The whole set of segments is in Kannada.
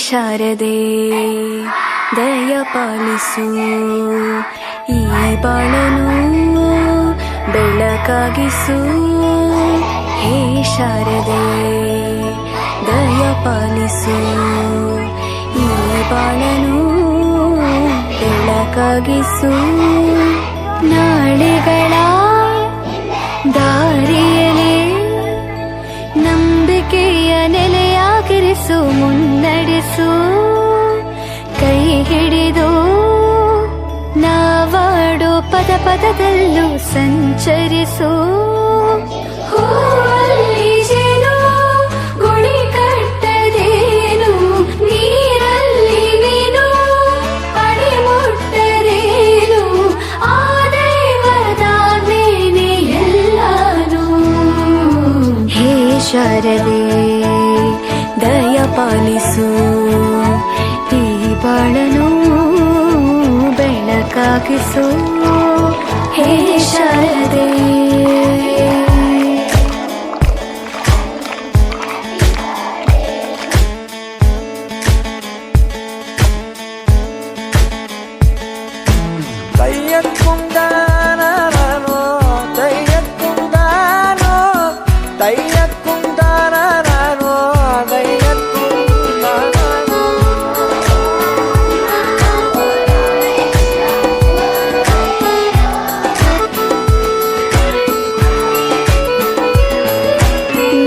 ಶಾರದೆ ದಯ ಪಾಲಿಸು, ಈ ಬಾಳನು ಬೆಳಕಾಗಿಸು. ಹೇ ಶಾರದೆ ದಯ ಪಾಲಿಸು, ಈ ಬಾಳನು ಬೆಳಕಾಗಿಸು. ನಾಳೆಗಳ ದಾರಿಯಲೇ ನಂಬಿಕೆಯ ನೆಲೆಯಾಗಿರಿಸು, ಮುನ್ನಡೆಸು. ಕೈ ಹಿಡಿದು ನಾವಾಡೋ ಪದ ಪದದಲ್ಲೂ ಸಂಚರಿಸು. ಹೂವಲ್ಲಿ ಜೇನು ಗುಡಿ ಕಟ್ಟದೇನು, ನೀರಲ್ಲಿ ಮೀನು ಪಡಿ ಮುಟ್ಟರೇನು, ಆ ದೈವದ ಮೇನೆ ಎಲ್ಲಾನು. ಹೇ ಶಾರದೆ ದಯ ಪಾಲಿಸು, ಈ ಬಾಳನು ಬೆಳಕಾಗಿಸು. ಹೇ ಶಾರದೆ തയ്യക്കുണ്ടാനോ തയ്യക്കുണ്ടാനോ തയ്യക്കുണ്ടാനോ തയ്യക്കുണ്ടാനോ.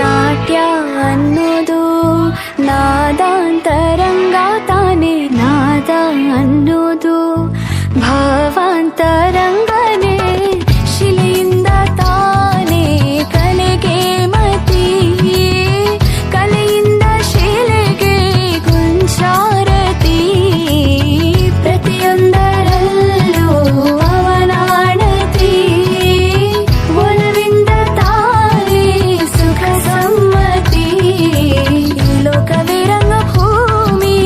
ನಾಟ್ಯ ಅನ್ನೋದು ನಾದಾಂತರಂಗ ತಾನೆ, ನಾದ ಅನ್ನೋದು ಭಾವಾಂತರಂಗನೇ. ಶಿಲೆಯಿಂದ ತಾನೇ ಕಲೆಗೆ ಮತಿ, ಕಲೆಯಿಂದ ಶಿಲೆಗೆ ಗುಂಚಾರತಿ. ಪ್ರತಿಯೊಂದರಲ್ಲೂ ಅವನಾಣತಿ, ಒಲವಿಂದ ತಾನೇ ಸುಖ ಸಮ್ಮತಿ. ಲೋಕವೇ ರಂಗಭೂಮಿ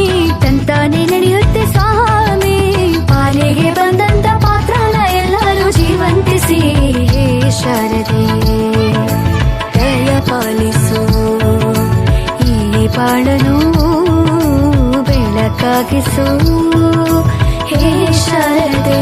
ತಂತಾನೆ ನಡೆಯುತ್ತೆ ಸ್ವಾಮಿ, ಪಾಲಿಗೆ ಬಂದಂತ ಪಾತ್ರನ ಎಲ್ಲರೂ ಜೀವಂತಿಸಿ. ಹೇ ಶಾರದೆ ದಯ ಪಾಲಿಸು, ಈ ಬಾಳನು ಬೆಳಕಾಗಿಸು. ಹೇ ಶಾರದೆ